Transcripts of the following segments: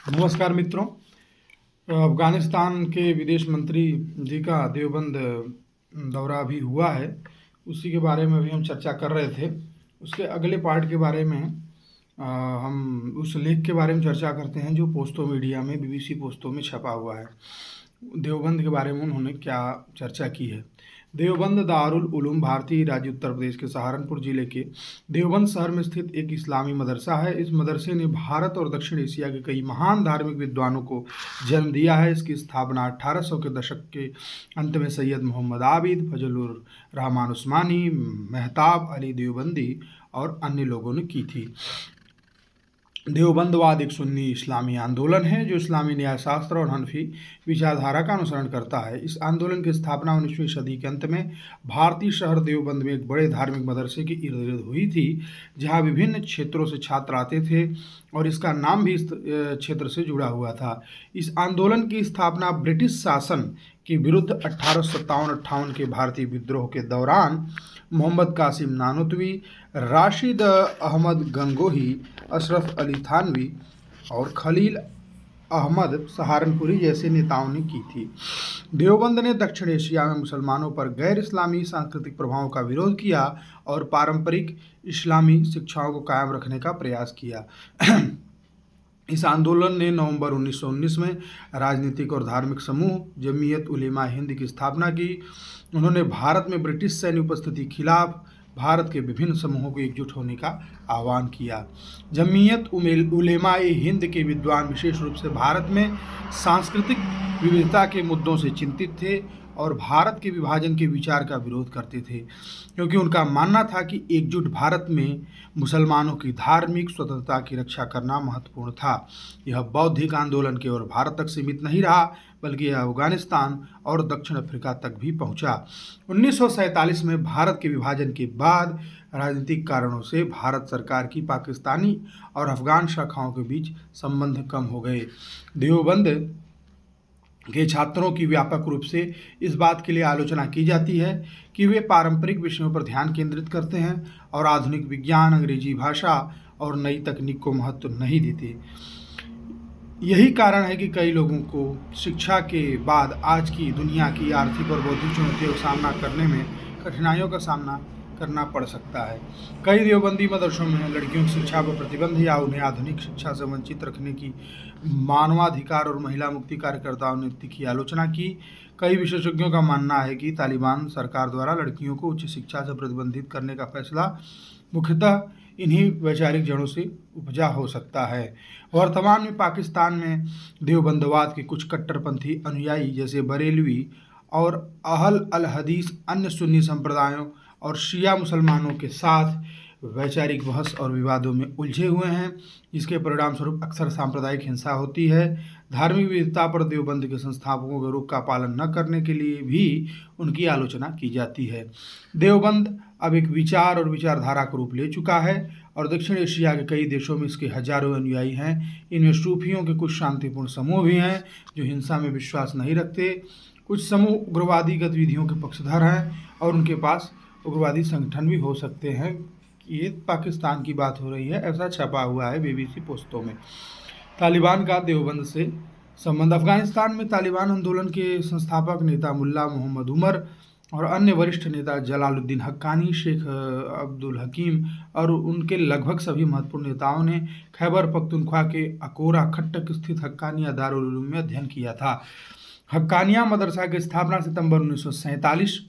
नमस्कार मित्रों। अफ़गानिस्तान के विदेश मंत्री जी का देवबंद दौरा भी हुआ है। उसी के बारे में अभी हम चर्चा कर रहे थे। उसके अगले पार्ट के बारे में हम उस लेख के बारे में चर्चा करते हैं जो पोस्तो मीडिया में बीबीसी पोस्तो में छपा हुआ है। देवबंद के बारे में उन्होंने क्या चर्चा की है। देवबंद दारुल उलूम भारतीय राज्य उत्तर प्रदेश के सहारनपुर जिले के देवबंद शहर में स्थित एक इस्लामी मदरसा है। इस मदरसे ने भारत और दक्षिण एशिया के कई महान धार्मिक विद्वानों को जन्म दिया है। इसकी स्थापना 1800 के दशक के अंत में सैयद मोहम्मद आबिद, फजलुर रहमान उस्मानी, मेहताब अली देवबंदी और अन्य लोगों ने की थी। देवबंदवाद एक सुन्नी इस्लामी आंदोलन है जो इस्लामी न्यायशास्त्र और हनफी विचारधारा का अनुसरण करता है। इस आंदोलन की स्थापना 19वीं सदी के अंत में भारतीय शहर देवबंद में एक बड़े धार्मिक मदरसे के इर्द गिर्द हुई थी, जहां विभिन्न क्षेत्रों से छात्र आते थे और इसका नाम भी इस क्षेत्र से जुड़ा हुआ था। इस आंदोलन की स्थापना ब्रिटिश शासन के विरुद्ध 1857-58 के भारतीय विद्रोह के दौरान मोहम्मद कासिम नानोतवी, राशिद अहमद गंगोही, अशरफ अली थानवी और खलील अहमद सहारनपुरी जैसे नेताओं ने की थी। देवबंद ने दक्षिण एशिया में मुसलमानों पर गैर इस्लामी सांस्कृतिक प्रभावों का विरोध किया और पारंपरिक इस्लामी शिक्षाओं को कायम रखने का प्रयास किया। इस आंदोलन ने नवंबर 1919 में राजनीतिक और धार्मिक समूह जमीयत उलेमा हिंद की स्थापना की। उन्होंने भारत में ब्रिटिश सैन्य उपस्थिति के खिलाफ भारत के विभिन्न समूहों को एकजुट होने का आह्वान किया। जमीयत उलेमा हिंद के विद्वान विशेष रूप से भारत में सांस्कृतिक विविधता के मुद्दों से चिंतित थे और भारत के विभाजन के विचार का विरोध करते थे, क्योंकि उनका मानना था कि एकजुट भारत में मुसलमानों की धार्मिक स्वतंत्रता की रक्षा करना महत्वपूर्ण था। यह बौद्धिक आंदोलन केवल भारत तक सीमित नहीं रहा, बल्कि यह अफगानिस्तान और दक्षिण अफ्रीका तक भी पहुंचा। 1947 में भारत के विभाजन के बाद राजनीतिक कारणों से भारत सरकार की पाकिस्तानी और अफगान शाखाओं के बीच संबंध कम हो गए। देवबंद के छात्रों की व्यापक रूप से इस बात के लिए आलोचना की जाती है कि वे पारंपरिक विषयों पर ध्यान केंद्रित करते हैं और आधुनिक विज्ञान, अंग्रेजी भाषा और नई तकनीक को महत्व नहीं देते। यही कारण है कि कई लोगों को शिक्षा के बाद आज की दुनिया की आर्थिक और बौद्धिक चुनौतियों का सामना करने में कठिनाइयों का सामना करना पड़ सकता है। कई देवबंदी मदरसों में लड़कियों की शिक्षा पर प्रतिबंध या उन्हें आधुनिक शिक्षा से वंचित रखने की मानवाधिकार और महिला मुक्ति कार्यकर्ताओं ने तीखी आलोचना की। कई विशेषज्ञों का मानना है कि तालिबान सरकार द्वारा लड़कियों को उच्च शिक्षा से प्रतिबंधित करने का फैसला मुख्यतः इन्हीं वैचारिक जड़ों से उपजा हो सकता है। वर्तमान में पाकिस्तान में देवबंदवाद के कुछ कट्टरपंथी अनुयायी जैसे बरेलवी और अहल अल हदीस अन्य सुन्नी संप्रदायों और शिया मुसलमानों के साथ वैचारिक बहस और विवादों में उलझे हुए हैं, जिसके परिणाम स्वरूप अक्सर सांप्रदायिक हिंसा होती है। धार्मिक विविधता पर देवबंद के संस्थापकों के रुख का पालन न करने के लिए भी उनकी आलोचना की जाती है। देवबंद अब एक विचार और विचारधारा का रूप ले चुका है और दक्षिण एशिया के कई देशों में इसके हजारों अनुयायी हैं। इनमें सूफियों के कुछ शांतिपूर्ण समूह भी हैं जो हिंसा में विश्वास नहीं रखते। कुछ समूह उग्रवादी गतिविधियों के पक्षधर हैं और उनके पास उग्रवादी संगठन भी हो सकते हैं। ये पाकिस्तान की बात हो रही है, ऐसा छपा हुआ है बीबीसी पोस्तों में। तालिबान का देवबंद से संबंध। अफगानिस्तान में तालिबान आंदोलन के संस्थापक नेता मुल्ला मोहम्मद उमर और अन्य वरिष्ठ नेता जलालुद्दीन हक्कानी, शेख अब्दुल हकीम और उनके लगभग सभी महत्वपूर्ण नेताओं ने खैबर पख्तूनख्वा के अकोरा खट्टक स्थित हक्कानिया दारुल उलूम में अध्ययन किया था। हक्कानिया मदरसा की स्थापना सितंबर 1947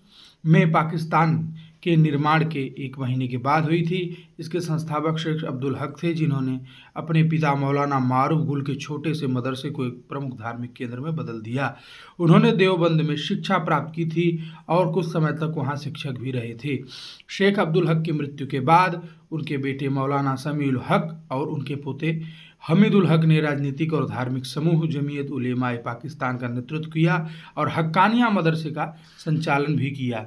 में पाकिस्तान के निर्माण के एक महीने के बाद हुई थी। इसके संस्थापक शेख अब्दुल हक थे, जिन्होंने अपने पिता मौलाना मारूफ गुल के छोटे से मदरसे को एक प्रमुख धार्मिक केंद्र में बदल दिया। उन्होंने देवबंद में शिक्षा प्राप्त की थी और कुछ समय तक वहां शिक्षक भी रहे थे। शेख अब्दुल हक की मृत्यु के बाद उनके बेटे मौलाना समीउल हक और उनके पोते हमीदुल हक ने राजनीतिक और धार्मिक समूह जमीयत उलेमा पाकिस्तान का नेतृत्व किया और हक्कानिया मदरसे का संचालन भी किया।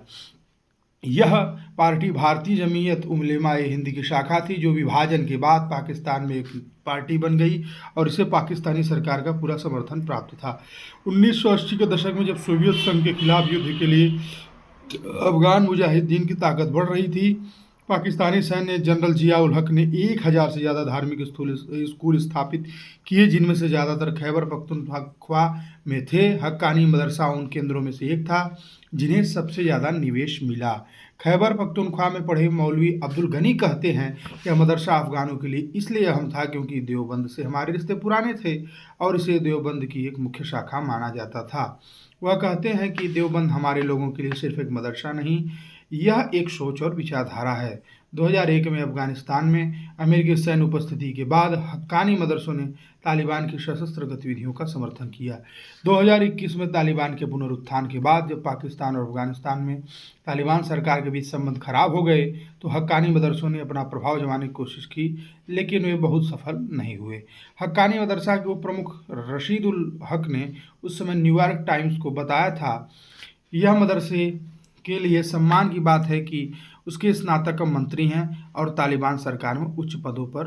यह पार्टी भारतीय जमीयत उलेमा हिंद की शाखा थी, जो विभाजन के बाद पाकिस्तान में एक पार्टी बन गई और इसे पाकिस्तानी सरकार का पूरा समर्थन प्राप्त था। 1980 के दशक में जब सोवियत संघ के खिलाफ युद्ध के लिए अफगान मुजाहिदीन की ताकत बढ़ रही थी, पाकिस्तानी सैन्य जनरल जिया-उल हक ने 1000 से ज़्यादा धार्मिक स्कूल स्थापित किए, जिनमें से ज़्यादातर खैबर पख्तूनख्वा में थे। हक्कानी मदरसा उन केंद्रों में से एक था जिन्हें सबसे ज़्यादा निवेश मिला। खैबर पख्तूनख्वा में पढ़े मौलवी अब्दुल गनी कहते हैं, यह मदरसा अफगानों के लिए इसलिए अहम था क्योंकि देवबंद से हमारे रिश्ते पुराने थे और इसे देवबंद की एक मुख्य शाखा माना जाता था। वह कहते हैं कि देवबंद हमारे लोगों के लिए सिर्फ एक मदरसा नहीं, यह एक सोच और विचारधारा है। 2001 में अफगानिस्तान में अमेरिकी सैन्य उपस्थिति के बाद हक्कानी मदरसों ने तालिबान की सशस्त्र गतिविधियों का समर्थन किया। 2021 में तालिबान के पुनरुत्थान के बाद जब पाकिस्तान और अफगानिस्तान में तालिबान सरकार के बीच संबंध खराब हो गए, तो हक्कानी मदरसों ने अपना प्रभाव जमाने की कोशिश की, लेकिन वे बहुत सफल नहीं हुए। हक्कानी मदरसा के उप प्रमुख रशीद उल हक ने उस समय न्यूयॉर्क टाइम्स को बताया था, यह मदरसे के लिए सम्मान की बात है कि उसके स्नातक मंत्री हैं और तालिबान सरकार में उच्च पदों पर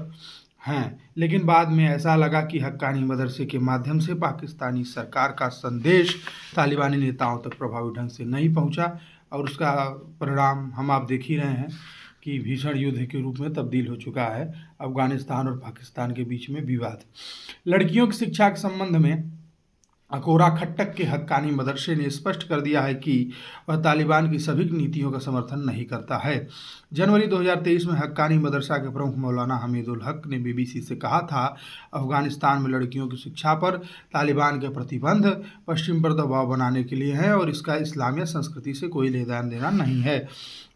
हैं, लेकिन बाद में ऐसा लगा कि हक्कानी मदरसे के माध्यम से पाकिस्तानी सरकार का संदेश तालिबानी नेताओं तक प्रभावी ढंग से नहीं पहुंचा और उसका परिणाम हम आप देख ही रहे हैं कि भीषण युद्ध के रूप में तब्दील हो चुका है अफगानिस्तान और पाकिस्तान के बीच में विवाद। लड़कियों की शिक्षा के संबंध में अकोरा खट्टक के हक्कानी मदरसे ने स्पष्ट कर दिया है कि वह तालिबान की सभी नीतियों का समर्थन नहीं करता है। जनवरी 2023 में हक्कानी मदरसा के प्रमुख मौलाना हमीदुल हक ने बीबीसी से कहा था, अफगानिस्तान में लड़कियों की शिक्षा पर तालिबान के प्रतिबंध पश्चिम पर दबाव बनाने के लिए है और इसका इस्लामिया संस्कृति से कोई लेना देना नहीं है।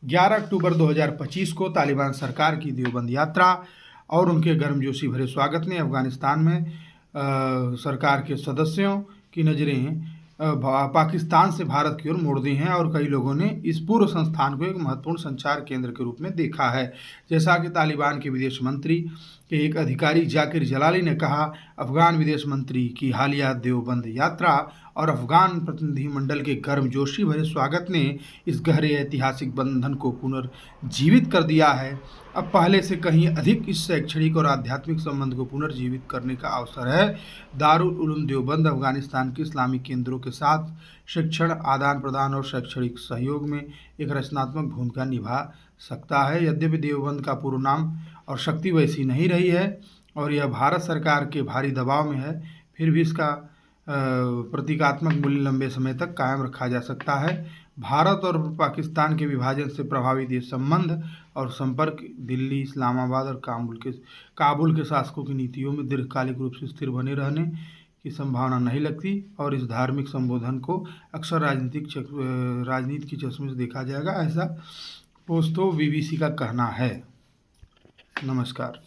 11 अक्टूबर 2025 को तालिबान सरकार की देवबंद यात्रा और उनके गर्मजोशी भरे स्वागत ने अफगानिस्तान में सरकार के सदस्यों की नज़रें पाकिस्तान से भारत की ओर मोड़ दी हैं और कई लोगों ने इस पूर्व संस्थान को एक महत्वपूर्ण संचार केंद्र के रूप में देखा है। जैसा कि तालिबान के विदेश मंत्री के एक अधिकारी जाकिर जलाली ने कहा, अफगान विदेश मंत्री की हालिया देवबंद यात्रा और अफगान प्रतिनिधिमंडल के गर्मजोशी भरे स्वागत ने इस गहरे ऐतिहासिक बंधन को पुनर्जीवित कर दिया है। अब पहले से कहीं अधिक इस शैक्षणिक और आध्यात्मिक संबंध को पुनर्जीवित करने का अवसर है। दारुल उलूम देवबंद अफगानिस्तान के इस्लामी केंद्रों के साथ शिक्षण, आदान प्रदान और शैक्षणिक सहयोग में एक रचनात्मक भूमिका निभा सकता है। यद्यपि देवबंद का पूर्ण नाम और शक्ति वैसी नहीं रही है और यह भारत सरकार के भारी दबाव में है, फिर भी इसका प्रतीकात्मक मूल्य लंबे समय तक कायम रखा जा सकता है। भारत और पाकिस्तान के विभाजन से प्रभावित ये संबंध और संपर्क दिल्ली, इस्लामाबाद और काबुल के शासकों की नीतियों में दीर्घकालिक रूप से स्थिर बने रहने की संभावना नहीं लगती और इस धार्मिक संबोधन को अक्सर राजनीति के चश्मे से देखा जाएगा, ऐसा पोस्तो बीबीसी का कहना है। नमस्कार।